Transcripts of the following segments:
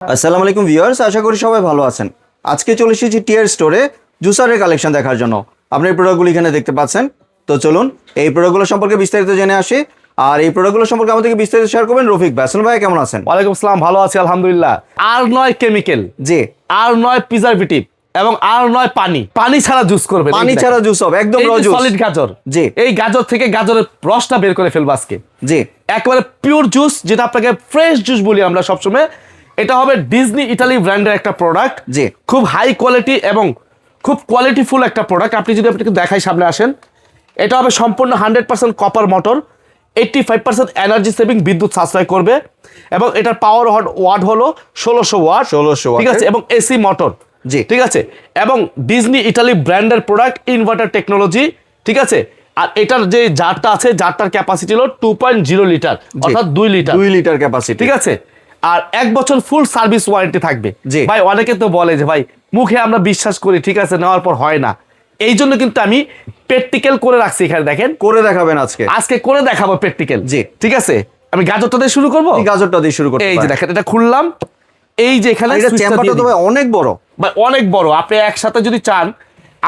আসসালামু আলাইকুম ভিউয়ার্স, আশা করি সবাই ভালো আছেন। আজকে চলে এসেছি টিয়ার স্টোরে জুসারের কালেকশন দেখার জন্য। আপনি এই প্রোডাক্টগুলো এখানে দেখতে পাচ্ছেন। তো চলুন এই প্রোডাক্টগুলো সম্পর্কে বিস্তারিত জেনে আসি। আর এই প্রোডাক্টগুলো সম্পর্কে আমাদেরকে বিস্তারিত শেয়ার করবেন রফিক ভাই। আসসালামু ভাই, কেমন আছেন? ওয়ালাইকুম আসসালাম, ভালো আছি আলহামদুলিল্লাহ। আর নয় কেমিক্যাল, জি, আর নয় প্রিজারভেটিভ এবং আর নয় পানি ছাড়া জুস করবে। পানি ছাড়া জুস হবে, একদম র জুস, সলিড গাজর। জি, এই গাজর থেকে গাজরের রসটা বের করে ফেলবো আজকে। জি, একেবারে পিওর জুস, যেটা আপনাকে ফ্রেশ জুস বলি আমরা সবসময়। এটা হবে ডিজনি ইটালি ব্র্যান্ডের একটা প্রোডাক্ট। জি, খুব হাই কোয়ালিটি এবং খুব কোয়ালিটিফুল একটা প্রোডাক্ট। আপনি যদি আপনাকে দেখাই, সামনে আসেন। এটা হবে সম্পূর্ণ 100% কপার মোটর, 85% এনার্জি সেভিং, বিদ্যুৎ সাশ্রয় করবে এবং এটার পাওয়ার ওয়াট হলো 1600 ওয়াট। 1600 ঠিক আছে, এবং এসি মোটর। জি, ঠিক আছে, এবং ডিজনি ইটালি ব্র্যান্ডের প্রোডাক্ট, ইনভার্টার টেকনোলজি। ঠিক আছে, আর এটার যে জারটা আছে, জারটার ক্যাপাসিটি হলো 2.0 লিটার, অর্থাৎ 2 লিটার। 2 লিটার ক্যাপাসিটি, ঠিক আছে, আর 1 বছর ফুল সার্ভিস ওয়ারেন্টি থাকবে। জি। ভাই অনেকে তো বলে যে ভাই মুখে আমরা বিশ্বাস করি, ঠিক আছে, নেওয়ার পর হয় না। এই জন্য কিন্তু আমি প্র্যাকটিক্যাল করে রাখছি। এখানে দেখেন, করে দেখাবেন আজকে করে দেখাবো প্র্যাকটিক্যাল। জি। ঠিক আছে, আমি গাজরটা দিয়ে শুরু করবো। এই গাজরটা দিয়ে শুরু করতে এই যে পারেন। দেখেন, এটা খুললাম। এই যে এখানে এটা চেম্বারটা তো ভাই অনেক বড়, ভাই অনেক বড়। আপনি একসাথে যদি চান,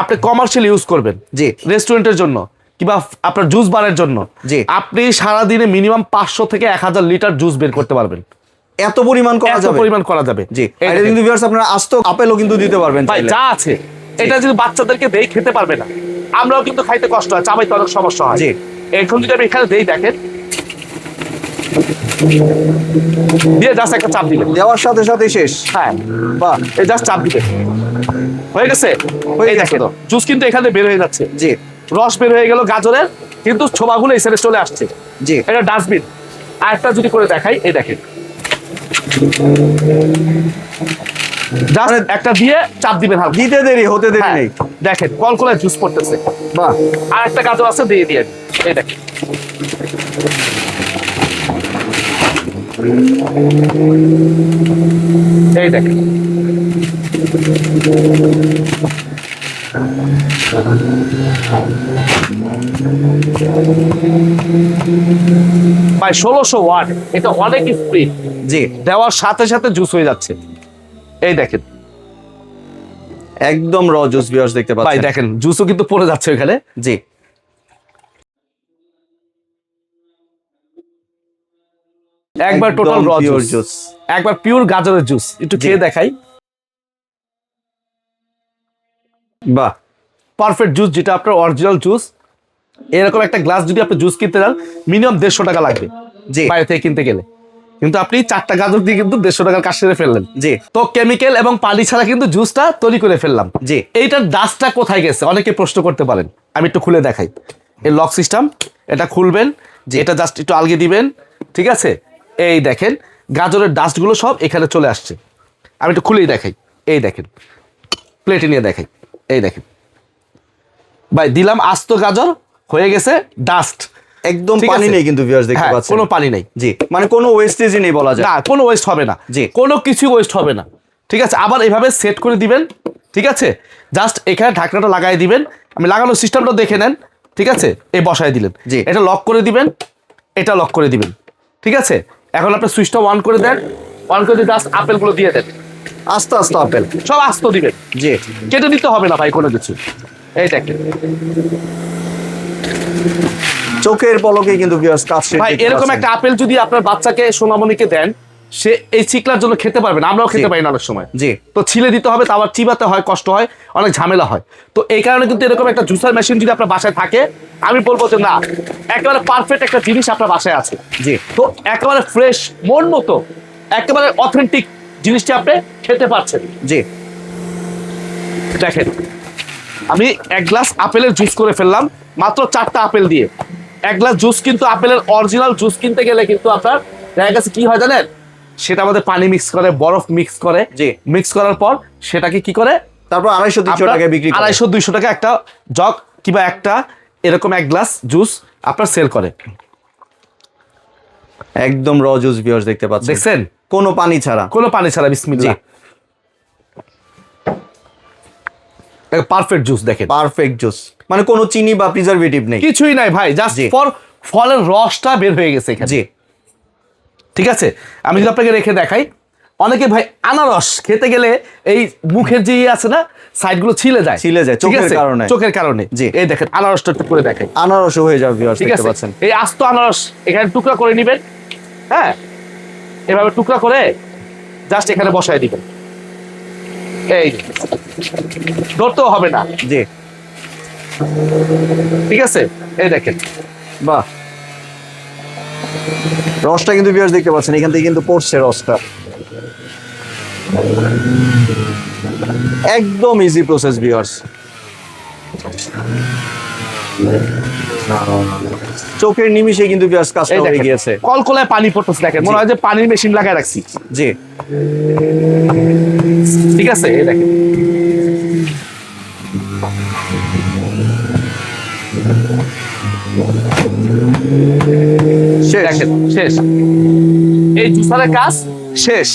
আপনি কমার্শিয়াল ইউজ করবেন, জি, রেস্টুরেন্টের জন্য কিংবা আপনার জুস বারের জন্য, জি, আপনি সারাদিনে মিনিমাম 500 থেকে 1000 লিটার জুস বের করতে পারবেন। এত পরিমাণ করা এত যাবে, পরিমাণ করা যাবে। জি। এই আর দেখেন। কিন্তু ভিউয়ার্স, আপনারা আস্ত আপেলও কিন্তু দিতে পারবেন ভাই চাইলে। যা আছে, এটা যদি বাচ্চাদেরকে দেই খেতে পারবে না। আমরাও কিন্তু খাইতে কষ্ট হয়, চাবাইতে অনেক সমস্যা হয়। জি। এখন যদি আমি এখানে দেই, দেখেন, দিয়ে জাস্ট একটা চাপ দিবেন। দেওয়ার সাথে সাথে শেষ। হ্যাঁ, বাহ, এই জাস্ট চাপ দিবেন, হয়ে গেছে। হয়ে এই গেছে দেখেন, তো। জুস কিন্তু এখানে বের হয়ে যাচ্ছে, জি, রস বের হয়ে গেল গাজরের, কিন্তু ছোবাগুলো এই সাইডে চলে আসছে। জি, এটা ডাস্টবিন। আর একটা যদি করে দেখাই, এই দেখেন, জাস্ট একটা দিয়ে চাপ দিবেন হালকা। দিতে দেরি হতে দেরি হ্যাঁ, নেই। দেখেন কলকলায় জুস পড়তেছে। বাহ, আর একটা গাজর আছে, দিয়ে দিয়ে এই দেখেন। এই দেখেন, ভাই 1600 ওয়াট, এটা অনেক স্পিড। জি, দেওয়ার সাথে সাথে জুস হয়ে যাচ্ছে। এই দেখেন একদম র জুস ভিউয়ার্স দেখতে ভাই, পাচ্ছেন। দেখেন জুসও কিন্তু পড়ে যাচ্ছে এখানে। জি, একবার একদম টোটাল র pure জুস, জুস। একবার পিওর গাজরের জুস। একটু খেয়ে দেখাই। বাহ, পারফেক্ট জুস, যেটা আপনার অরিজিনাল জুস। এরকম একটা গ্লাস যদি আপনি জুস কিনতে যান, মিনিমাম 150 টাকা লাগবে জি, বাইরে থেকে কিনতে গেলে। কিন্তু আপনি 4টা গাজর দিয়ে কিন্তু 150 টাকার কাজ সেরে ফেললেন। জি, তো কেমিক্যাল এবং পানি ছাড়া কিন্তু জুসটা তৈরি করে ফেললাম। জি। এইটার ডাস্টটা কোথায় গেছে অনেকে প্রশ্ন করতে পারেন। আমি একটু খুলে দেখাই। এই লক সিস্টেম, এটা খুলবেন, এটা জাস্ট একটু আলগিয়ে দিবেন। ঠিক আছে, এই দেখেন গাজরের ডাস্টগুলো সব এখানে চলে আসছে। আমি একটু খুলেই দেখাই। এই দেখেন, প্লেটে নিয়ে দেখাই। এই দেখেন ভাই, দিলাম আস্ত গাজর, হয়ে গেছে ডাস্ট। একদম ঠিক পানি আছে? নেই কিন্তু ভিউয়ার্স দেখতে হ্যাঁ, পাচ্ছেন। কোনো পানি নেই। জি, মানে কোনো ওয়েস্টেজই নেই বলা যায়। না, কোনো ওয়েস্ট হবে না। জি। কোনো কিছু ওয়েস্ট হবে না। ঠিক আছে, আবার এইভাবে সেট করে দিবেন। ঠিক আছে, জাস্ট এখানে ঢাকনাটা লাগাই দিবেন। আমি লাগানোর সিস্টেমটা দেখে নেন। ঠিক আছে, এই বসায় দিলেন, জি। এটা লক করে দিবেন, এটা লক করে দিবেন। ঠিক আছে, এখন আপনি সুইচটা অন করে দেন। অন করে দিয়ে জাস্ট আপেলগুলো দিয়ে দেন। আস্তে আস্তে আপেল, সব আস্ত দিবেন, জি, কেটে দিতে হবে না ভাই কোনো কিছু। এই দেখেন চোখের পলকে কিন্তু ভিউয়ার্স কাজ শেষ ভাই, দেখতে এরকম পাচ্ছেন। একটা আপেল যদি আপনার বাচ্চাকে, সোনামণিকে দেন, সে এই চিকলার জন্য খেতে পারবে না। আমরাও খেতে জি। পারি না অনেক সময়। জি, তো ছিলে দিতে হবে, তো আবার চিবাতে হয়, কষ্ট হয়, অনেক ঝামেলা হয়। তো এই কারণে কিন্তু এরকম একটা জুসার মেশিন যদি আপনার বাসায় থাকে, আমি বলবো যে না, একেবারে পারফেক্ট একটা জিনিস আপনার বাসায় আছে। জি, তো একেবারে ফ্রেশ, মন মতো, একেবারে অথেন্টিক জিনিসটি আপনি খেতে পারছেন। জি, দেখেন, আমি 1 গ্লাস আপেলের জুস করে ফেললাম মাত্র 4টা আপেল দিয়ে। 1 গ্লাস জুস কিন্তু আপেলের অরিজিনাল জুস কিনতে গেলে কিন্তু আপনার দেখা গেছে কি হয় জানেন, সেটা আমাদের পানি মিক্স করে, বরফ মিক্স করে। জি। মিক্স করার পর সেটাকে কি করে, তারপর 250-300 টাকায় বিক্রি করে। 250-200 টাকা একটা জগ কিংবা একটা এরকম 1 গ্লাস জুস আপনার সেল করে। একদম র জুস ভিউয়ার্স দেখতে পাচ্ছেন, দেখছেন, কোনো পানি ছাড়া। কোনো পানি ছাড়া। বিসমিল্লাহ, পারফেক্ট জুস। দেখেন, পারফেক্ট জুস, মানে কোনো চিনি বা প্রিজারভেটিভ নেই। কিছুই নাই ভাই, জাস্ট জি। ফর ফলের রসটা বের হয়ে গেছে এখানে। জি, ঠিক আছে, আমি যদি আপনাকে রেখে দেখাই, অনেকে ভাই আনারস খেতে গেলে এই মুখের যে আছে না সাইডগুলো ছিলে যায় ঠিক চোখের আছে? কারণে। চোখের কারণে জি। এই দেখেন আনারসটা একটু করে দেখেন, আনারস হয়ে যাবে ভিউয়ার্স, ঠিক দেখতে আছে? পাচ্ছেন। এই আস্ত আনারস এখানে টুকরা করে নেবেন, হ্যাঁ, এভাবে টুকরা করে জাস্ট এখানে বসায় দিবেন, এই ধরতেও হবে না, জি, ঠিক আছে? এই দেখেন, বাহ, রসটা কিন্তু ভিউয়ার্স দেখতে পাচ্ছেন, এখান থেকে কিন্তু পড়ছে রসটা। একদম ইজি প্রসেস ভিউয়ার্স, চোখের নিমিষে কিন্তু ভিউয়ার্স কাজটা এই হয়ে দেখেন গিয়েছে। কলকলায় পানি পড়তেছে, দেখেন মনে হয় যে পানির মেশিন লাগায় রাখছি, জি, ঠিক আছে? এই দেখেন শেষ। দেখেন শেষ, এই জুসারের কাজ শেষ।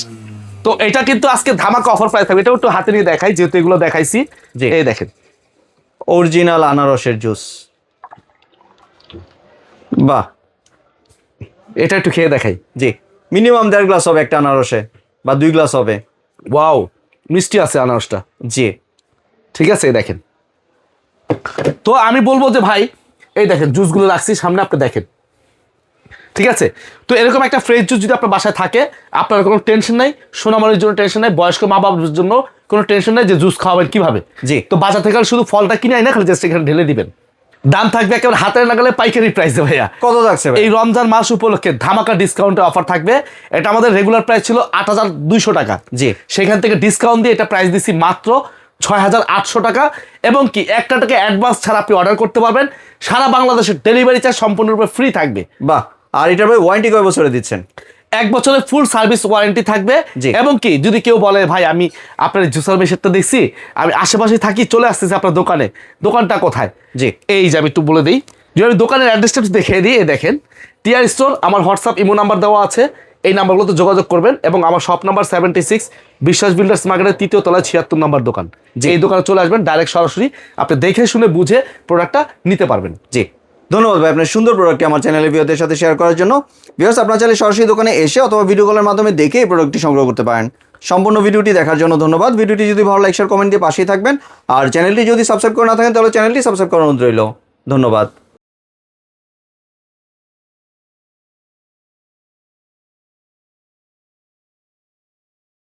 তো এটা কিন্তু আজকে ধামাকা অফার প্রাইস থাকবে, এটাও একটু হাতে নিয়ে দেখাই যেহেতু এগুলো দেখাইছি। জি। এই দেখেন অরিজিনাল আনারসের জুস, বাহ, এটা একটু খেয়ে দেখাই। জি, মিনিমাম 1.5 গ্লাস হবে একটা আনারসে, বা 2 গ্লাস হবে। ওয়াও, মিষ্টি আছে আনারসটা, জি, ঠিক আছে? এই দেখেন, তো আমি বলবো যে ভাই এই দেখেন জুসগুলো রাখছি সামনে, আপনি দেখেন, ঠিক আছে? তো এরকম একটা ফ্রেশ জুস যদি আপনার বাসায় থাকে, আপনার কোনো টেনশন নাই, সোনামণির জন্য টেনশন নাই, বয়স্ক মা বাবার জন্য কোনো টেনশন নাই যে জুস খাওয়াবেন কিভাবে। জি। তো বাজার থেকে শুধু ফলটা কিনে আই না, খালি জাস্ট এখানে ঢেলে দিবেন। দাম থাকবে একেবারে হাতের নাগালে পাইকারি প্রাইসে ভাইয়া। কত থাকছে ভাই? এই রমজান মাস উপলক্ষে ধামাকা ডিসকাউন্টে অফার থাকবে। এটা আমাদের রেগুলার প্রাইস ছিল ৮,২০০ টাকা, জি। সেখান থেকে ডিসকাউন্ট দিয়ে এটা প্রাইস দিচ্ছি মাত্র ৬,৮০০ টাকা। এবং কি 1 টাকা অ্যাডভান্স ছাড়া আপনি অর্ডার করতে পারবেন, সারা বাংলাদেশের ডেলিভারি চার্জ সম্পূর্ণরূপে ফ্রি থাকবে। বাহ, আর এটার ভাই ওয়ারেন্টি কয় বছরে দিচ্ছেন? 1 বছরের ফুল সার্ভিস ওয়ারেন্টি থাকবে। জি। এবং কি যদি কেউ বলে ভাই আমি আপনার জুসার মেশিনটা দেখছি, আমি আশেপাশে থাকি, চলে আসতেছি আপনার দোকানে, দোকানটা কোথায়? জি। এই যে আমি একটু বলে দিই, যদি আমি দোকানের অ্যাড্রেসটা দেখিয়ে দিই, এই দেখেন টিআর স্টোর, আমার হোয়াটসঅ্যাপ ইমো নাম্বার দেওয়া আছে, এই নাম্বারগুলোতে যোগাযোগ করবেন। এবং আমার শপ নাম্বার 76 বিশ্বাস বিল্ডার্স মার্কেটের 3য় তলায় 76 নম্বর দোকান। এই দোকানে চলে আসবেন, ডাইরেক্ট সরাসরি আপনি দেখে শুনে বুঝে প্রোডাক্টটা নিতে পারবেন। জি, ধন্যবাদ ভাই আপনার সুন্দর প্রোডাক্টটি আমার চ্যানেলের ভিউয়ারদের সাথে শেয়ার করার জন্য। ভিউয়ার্স, আপনারা চাইলে সরাসরি দোকানে এসে অথবা ভিডিও কলের মাধ্যমে দেখে এই প্রোডাক্টটি সংগ্রহ করতে পারেন। সম্পূর্ণ ভিডিওটি দেখার জন্য ধন্যবাদ। ভিডিওটি যদি ভালো লাগে শেয়ার কমেন্ট দিয়ে পাশেই থাকবেন। আর চ্যানেলটি যদি সাবস্ক্রাইব করে না থাকেন তাহলে চ্যানেলটি সাবস্ক্রাইব করার অনুরোধ রইল। ধন্যবাদ।